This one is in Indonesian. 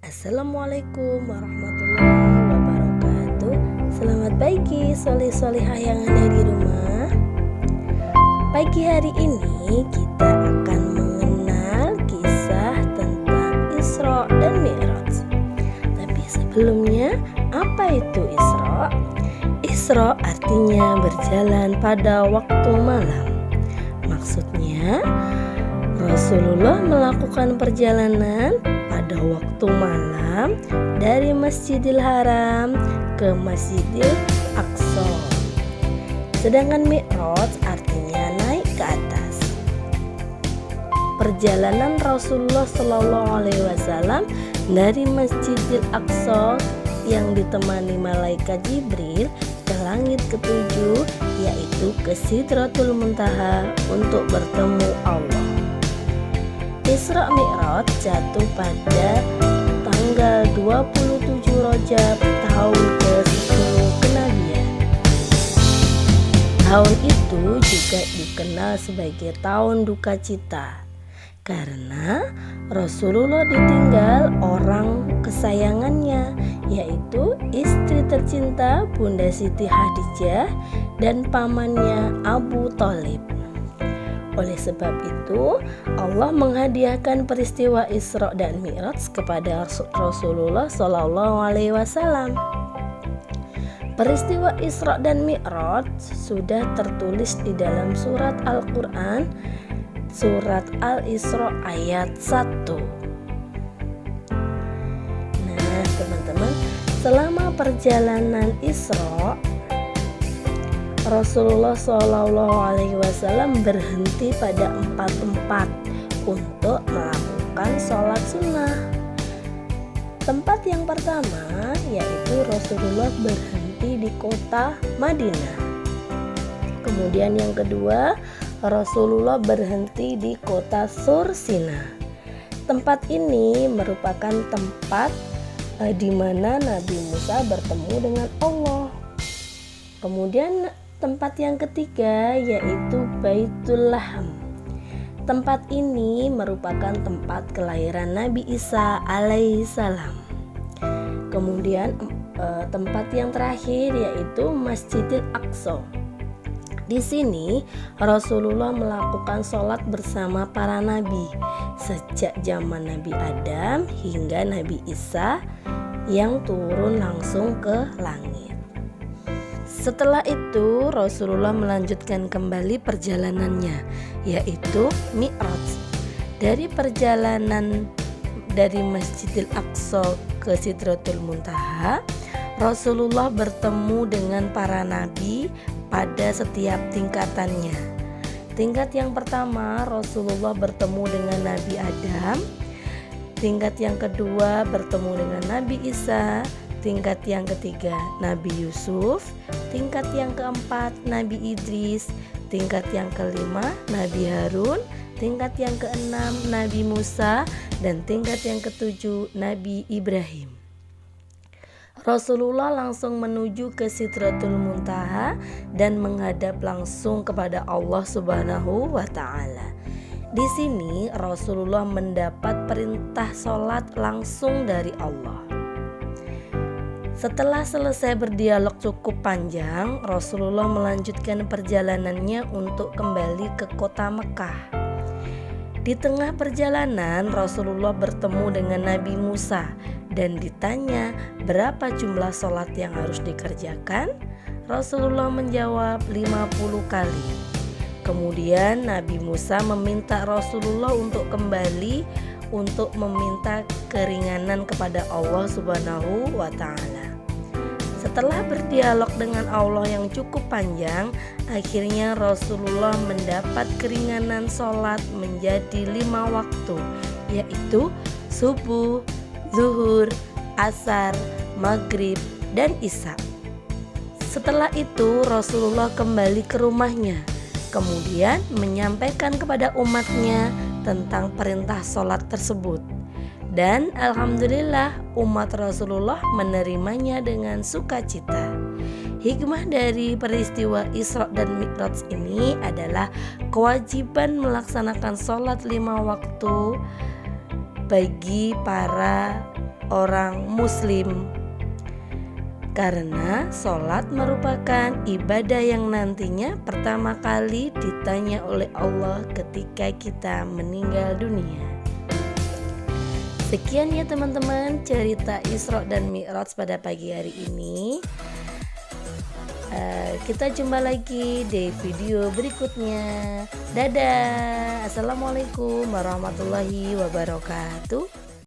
Assalamualaikum warahmatullahi wabarakatuh. Selamat pagi soleh-solehah yang ada di rumah. Pagi hari ini kita akan mengenal kisah tentang Isra dan Mi'raj. Tapi sebelumnya, apa itu Isra? Isra artinya berjalan pada waktu malam. Maksudnya Rasulullah melakukan perjalanan pada waktu malam dari Masjidil Haram ke Masjidil Aqsa. Sedangkan Mi'raj artinya naik ke atas. Perjalanan Rasulullah SAW dari Masjidil Aqsa yang ditemani malaikat Jibril ke langit ketujuh, yaitu ke Sidratul Muntaha untuk bertemu Allah. Isra Mi'raj jatuh pada tanggal 27 Rajab tahun ke-10 kenabian. Tahun itu juga dikenal sebagai tahun duka cita karena Rasulullah ditinggal orang kesayangannya, yaitu istri tercinta Bunda Siti Khadijah dan pamannya Abu Thalib. Oleh sebab itu, Allah menghadiahkan peristiwa Isra dan Mi'raj kepada Rasulullah SAW. Peristiwa Isra dan Mi'raj sudah tertulis di dalam surat Al-Quran, surat Al-Isra ayat 1. Nah, teman-teman, selama perjalanan Isra, Rasulullah SAW berhenti pada 4 tempat untuk melakukan sholat sunnah. Tempat yang pertama yaitu Rasulullah berhenti di kota Madinah. Kemudian yang kedua, Rasulullah berhenti di kota Sur Sina. Tempat ini merupakan tempat di mana Nabi Musa bertemu dengan Allah. Kemudian tempat yang ketiga yaitu Baitul Laham. Tempat ini merupakan tempat kelahiran Nabi Isa alaihissalam. Kemudian tempat yang terakhir yaitu Masjidil Aqsa. Di sini Rasulullah melakukan sholat bersama para nabi sejak zaman Nabi Adam hingga Nabi Isa yang turun langsung ke langit. Setelah itu Rasulullah melanjutkan kembali perjalanannya, yaitu Mi'raj. Dari perjalanan dari Masjidil Aqsa ke Sidratul Muntaha, Rasulullah bertemu dengan para nabi pada setiap tingkatannya. Tingkat yang pertama, Rasulullah bertemu dengan Nabi Adam. Tingkat yang kedua, bertemu dengan Nabi Isa. Tingkat yang ketiga, Nabi Yusuf. Tingkat yang keempat, Nabi Idris. Tingkat yang kelima, Nabi Harun. Tingkat yang keenam, Nabi Musa. Dan tingkat yang ketujuh, Nabi Ibrahim. Rasulullah langsung menuju ke Sidratul Muntaha dan menghadap langsung kepada Allah Subhanahu wa Ta'ala. Di sini Rasulullah mendapat perintah sholat langsung dari Allah. Setelah selesai berdialog cukup panjang, Rasulullah melanjutkan perjalanannya untuk kembali ke kota Mekah. Di tengah perjalanan, Rasulullah bertemu dengan Nabi Musa dan ditanya berapa jumlah sholat yang harus dikerjakan. Rasulullah menjawab 50 kali. Kemudian Nabi Musa meminta Rasulullah untuk kembali untuk meminta keringanan kepada Allah Subhanahu wa Ta'ala. Setelah berdialog dengan Allah yang cukup panjang, akhirnya Rasulullah mendapat keringanan sholat menjadi 5 waktu, yaitu subuh, zuhur, asar, maghrib, dan isya. Setelah itu Rasulullah kembali ke rumahnya, kemudian menyampaikan kepada umatnya tentang perintah sholat tersebut. Dan alhamdulillah umat Rasulullah menerimanya dengan sukacita. Hikmah dari peristiwa Isra dan Mi'raj ini adalah kewajiban melaksanakan sholat 5 waktu bagi para orang muslim. Karena sholat merupakan ibadah yang nantinya pertama kali ditanya oleh Allah ketika kita meninggal dunia. Sekian ya teman-teman cerita Isra dan Mi'raj pada pagi hari ini. Kita jumpa lagi di video berikutnya. Dadah. Assalamualaikum warahmatullahi wabarakatuh.